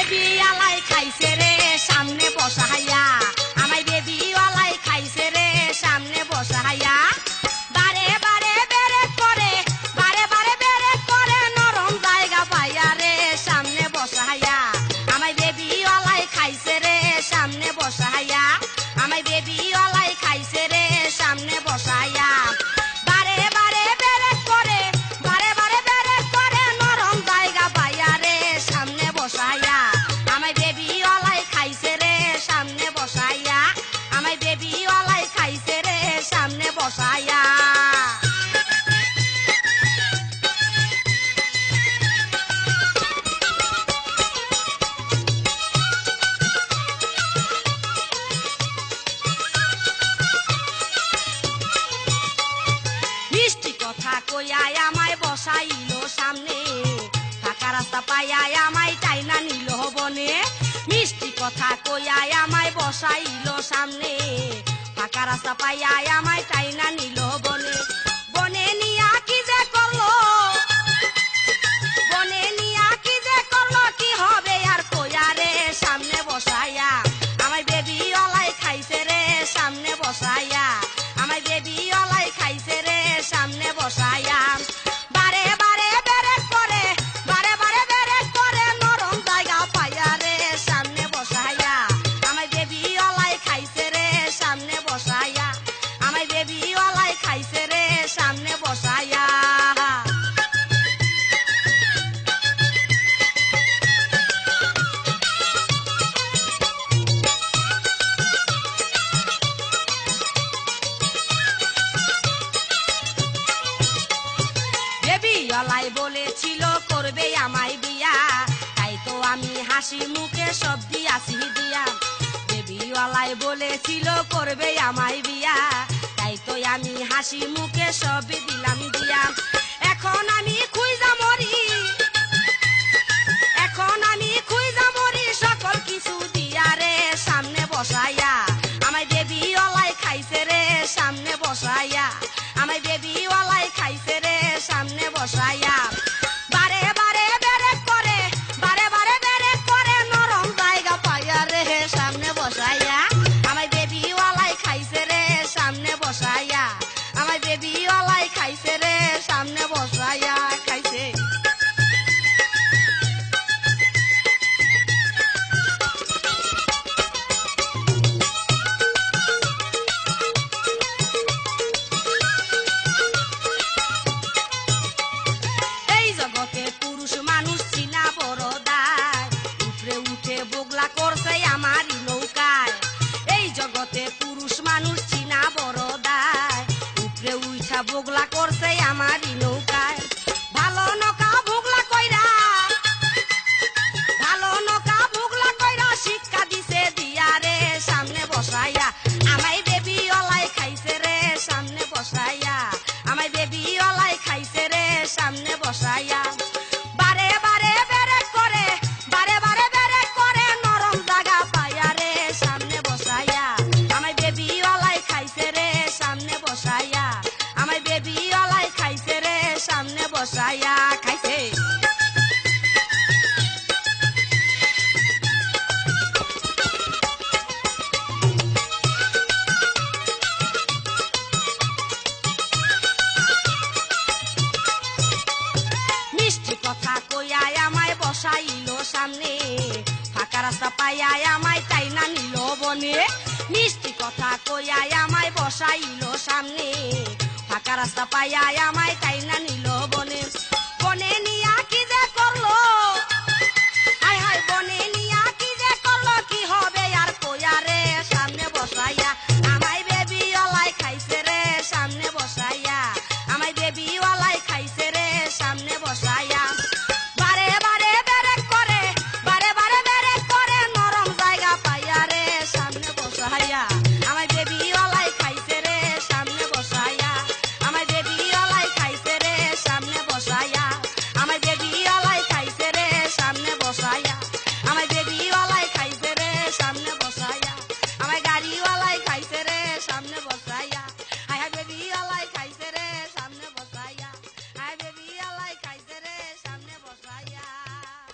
Baby আলাই খাইছে রে সামনে বসাইয়া, আমায় বেবি আলাই খাইছে রে সামনে বসাইয়া। বারে বারে বেরে করে, বারে বারে বেরে করে নরম জায়গা পাইয়া রে সামনে বসাইয়া, আমায় বেবি আলাই খাইছে রে সামনে বসাইয়া, আমায় বেবি আলাই খাইছে রে সামনে বসাইয়া। বারে বারে বেরে করে, বারে বারে বেরে করে নরম জায়গা পাইয়া রে সামনে বসাইয়া, আমায় বেবি আলাই খাইছে রে সামনে বসাইয়া, আমায় বেবি আলাই খাইছে রে সামনে বসাইয়া। মিষ্টি কথা কইয়াই আমায় বসাইলো সামনে, ফাঁকা রাস্তা পাইয়াই আমায় টাইনা নিল বনে। মিষ্টি কথা কইয়াই আমায় বসাইলো সামনে, ফাঁকা রাস্তা পাইয়াই আমায় টাইনা নিল বনে। বনে নিয়া কি যে করলো, বনে নিয়া কি যে করলো, কি হবে আর কইয়া রে সামনে বসাইয়া, আমায় বেবি আলাই খাইছে রে সামনে বসাইয়া, আমায় বেবি আলাই খাইছে রে সামনে বসাইয়া। বারে বারে বেরে করে, বারে বারে বেরে করে নরম জায়গা পাইয়া রে সামনে বসাইয়া, আমায় বেবি আলাই খাইছে রে সামনে বসাইয়া, আমায় বেবি আলাই খাইছে রে সামনে বসাইয়া। বেবি আলাই বলেছিল করবে আমায় বিয়া, তাই তো আমি হাসি মুখে সব দিয়াছি দিয়া। বেবি আলাই বলেছিল করবে আমায় বিয়া, তাই তো আমি হাসি মুখে সব দিলাম দিয়া। এখন আমি খুঁজা মরি, এখন আমি খুঁজা মরি সকল কিছু দিয়া রে সামনে বসাইয়া, আমায় বেবি আলাই খাইছে রে সামনে বসাইয়া, আমায় বেবি আলাই খাইছে রে সামনে বসাইয়া। বারে বারে বেরে করে, বারে বারে বেরে করে নরম জায়গা পাইয়া রে সামনে বসাইয়া, আমায় বেবি আলাই খাইছে রে সামনে বসাইয়া, আমায় বেবি আলাই খাইছে রে সামনে বসাইয়া। খাইছে এই জগতে পুরুষ মানুষ চিনা বড় দায়, উপরে উঠে বগলা করছে আমারই নৌকায়। এই জগতে পুরুষ মানুষ চিনা বড় দায়, উপরে উঠা বগলা করছে আমারই নৌকায়। ভালো নৌকা বগলা কইরা, ভালো নৌকা বগলা কইরা শিক্ষা দিছে দিয়া রে সামনে বসাইয়া, আমায় বেবি আলাই খাইছে রে সামনে বসাইয়া, আমায় বেবি আলাই খাইছে রে সামনে বসাইয়া। বারে বারে বেরে করে, বারে বারে বেরে করে নরম জায়গা পাইয়া রে সামনে বসাইয়া, আমায় বেবি আলাই খাইছে রে সামনে বসাইয়া, আমায় বেবি আলাই খাইছে রে সামনে বসাইয়া। খাইছে মিষ্টি কথা কইয়াই আমায় বসাইলো সামনে, ফাঁকা রাস্তা পাইয়াই আমায় টাইনা নিল বনে। মিষ্টি কথা কইয়াই আমায় বসাইলো সামনে, ফাঁকা রাস্তা পাইয়াই আমায় টাইনা নিল